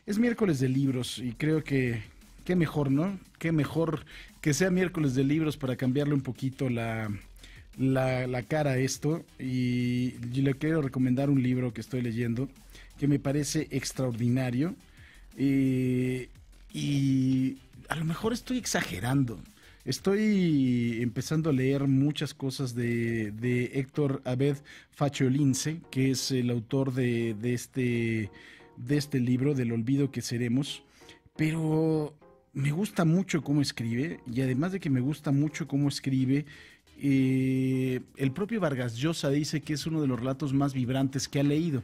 Es miércoles de libros y creo que qué mejor, ¿no? Qué mejor que sea miércoles de libros para cambiarle un poquito la cara a esto. Y yo le quiero recomendar un libro que estoy leyendo que me parece extraordinario. Y a lo mejor estoy exagerando. Estoy empezando a leer muchas cosas de Héctor Abad Faciolince, que es el autor de este libro, del olvido que seremos, pero me gusta mucho cómo escribe, y además de que me gusta mucho cómo escribe, el propio Vargas Llosa dice que es uno de los relatos más vibrantes que ha leído.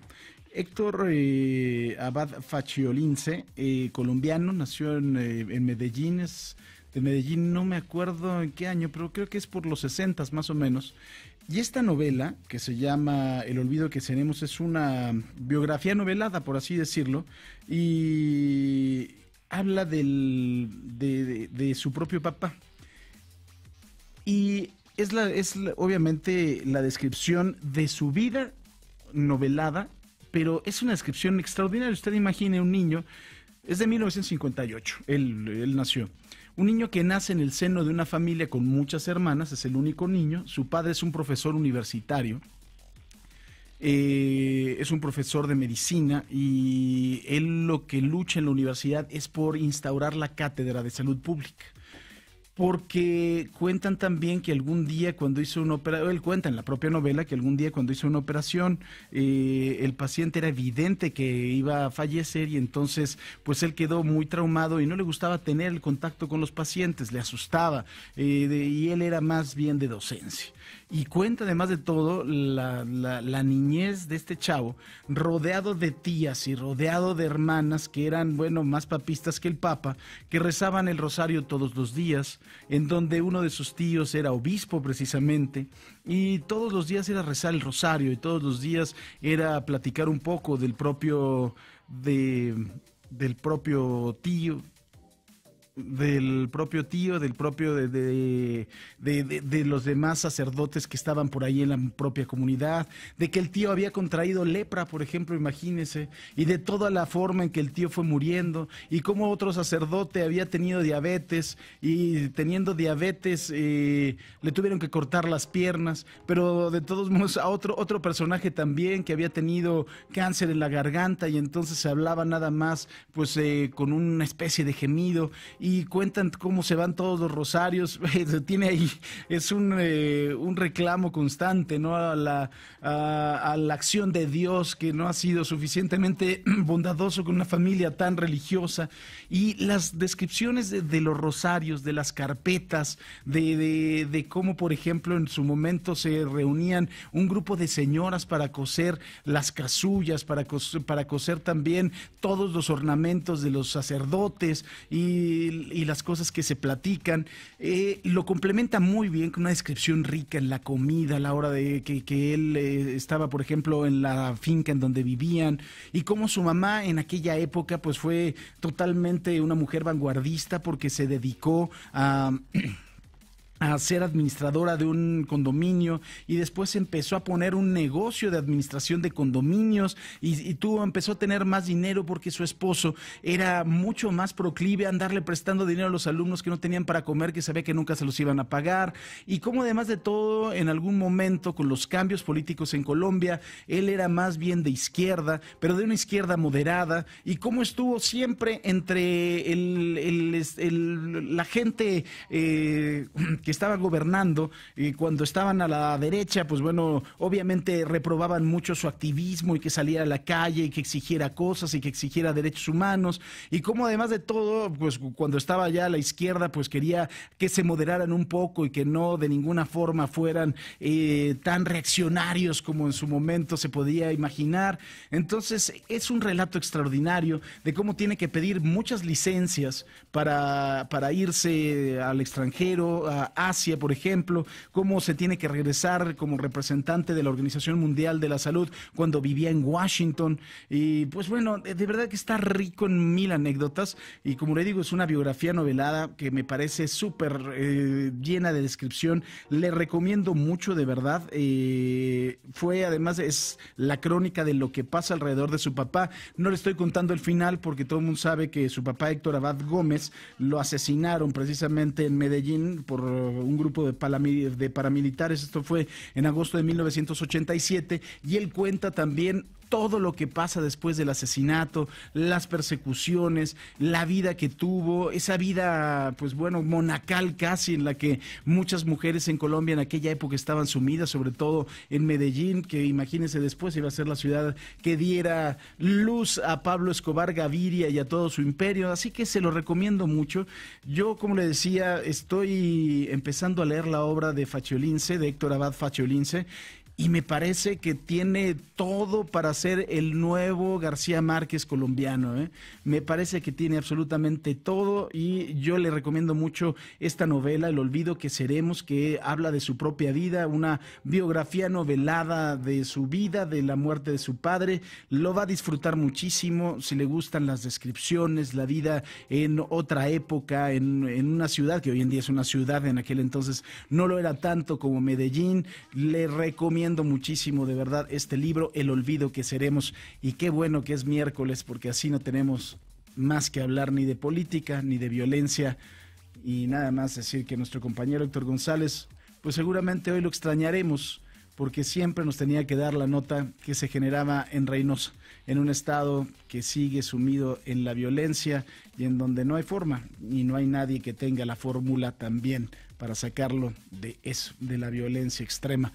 Héctor Abad Faciolince, colombiano, nació en Medellín, es de Medellín, no me acuerdo en qué año, pero creo que es por los 60 más o menos. Y esta novela, que se llama El olvido que seremos, es una biografía novelada, por así decirlo, y habla de su propio papá. Y obviamente la descripción de su vida novelada, pero es una descripción extraordinaria. Usted imagine un niño, es de 1958, él nació. Un niño que nace en el seno de una familia con muchas hermanas, es el único niño. Su padre es un profesor universitario, es un profesor de medicina, y él lo que lucha en la universidad es por instaurar la cátedra de salud pública. Porque cuentan también que algún día cuando hizo una operación, él cuenta en la propia novela que algún día cuando hizo una operación, el paciente era evidente que iba a fallecer, y entonces pues él quedó muy traumado y no le gustaba tener el contacto con los pacientes, le asustaba, y él era más bien de docencia. Y cuenta además de todo la niñez de este chavo, rodeado de tías y rodeado de hermanas que eran, bueno, más papistas que el Papa, que rezaban el rosario todos los días, en donde uno de sus tíos era obispo precisamente, y todos los días era rezar el rosario, y todos los días era platicar un poco del propio tío, de los demás sacerdotes que estaban por ahí en la propia comunidad, de que el tío había contraído lepra, por ejemplo, imagínese, y de toda la forma en que el tío fue muriendo, y cómo otro sacerdote había tenido diabetes, y teniendo diabetes le tuvieron que cortar las piernas, pero de todos modos a otro personaje también que había tenido cáncer en la garganta, y entonces se hablaba nada más pues con una especie de gemido, y cuentan cómo se van todos los rosarios. Tiene ahí, es un reclamo constante, ¿no? A la acción de Dios, que no ha sido suficientemente bondadoso con una familia tan religiosa, y las descripciones de los rosarios, de las carpetas, de cómo, por ejemplo, en su momento se reunían un grupo de señoras para coser las casullas, para coser también todos los ornamentos de los sacerdotes, y las cosas que se platican. Lo complementa muy bien con una descripción rica en la comida, a la hora de que él estaba, por ejemplo, en la finca en donde vivían, y cómo su mamá en aquella época pues fue totalmente una mujer vanguardista, porque se dedicó a ser administradora de un condominio, y después empezó a poner un negocio de administración de condominios, y empezó a tener más dinero porque su esposo era mucho más proclive a andarle prestando dinero a los alumnos que no tenían para comer, que sabía que nunca se los iban a pagar. Y como además de todo, en algún momento con los cambios políticos en Colombia, él era más bien de izquierda, pero de una izquierda moderada, y cómo estuvo siempre entre la gente que estaba gobernando, y cuando estaban a la derecha, pues bueno, obviamente reprobaban mucho su activismo, y que saliera a la calle y que exigiera cosas y que exigiera derechos humanos, y como además de todo, pues cuando estaba ya a la izquierda, pues quería que se moderaran un poco y que no de ninguna forma fueran tan reaccionarios como en su momento se podía imaginar. Entonces es un relato extraordinario de cómo tiene que pedir muchas licencias para irse al extranjero, Asia, por ejemplo, cómo se tiene que regresar como representante de la Organización Mundial de la Salud cuando vivía en Washington. Y pues bueno, de verdad que está rico en mil anécdotas, y como le digo, es una biografía novelada que me parece súper llena de descripción. Le recomiendo mucho, de verdad. Además, es la crónica de lo que pasa alrededor de su papá. No le estoy contando el final porque todo el mundo sabe que su papá, Héctor Abad Gómez, lo asesinaron precisamente en Medellín por un grupo de paramilitares. Esto fue en agosto de 1987, y él cuenta también todo lo que pasa después del asesinato, las persecuciones, la vida que tuvo, esa vida, pues bueno, monacal casi, en la que muchas mujeres en Colombia en aquella época estaban sumidas, sobre todo en Medellín, que imagínense, después iba a ser la ciudad que diera luz a Pablo Escobar Gaviria y a todo su imperio. Así que se lo recomiendo mucho. Yo, como le decía, estoy empezando a leer la obra de Faciolince, de Héctor Abad Faciolince, y me parece que tiene todo para ser el nuevo García Márquez colombiano, ¿eh? Me parece que tiene absolutamente todo, y yo le recomiendo mucho esta novela, El olvido que seremos, que habla de su propia vida, una biografía novelada de su vida, de la muerte de su padre. Lo va a disfrutar muchísimo si le gustan las descripciones, la vida en otra época, en una ciudad que hoy en día es una ciudad, en aquel entonces no lo era tanto como Medellín. Le recomiendo muchísimo, de verdad, este libro, El olvido que seremos. Y qué bueno que es miércoles, porque así no tenemos más que hablar ni de política ni de violencia. Y nada más decir que nuestro compañero Héctor González, pues seguramente hoy lo extrañaremos, porque siempre nos tenía que dar la nota que se generaba en Reynosa, en un estado que sigue sumido en la violencia y en donde no hay forma y no hay nadie que tenga la fórmula también para sacarlo de eso, de la violencia extrema.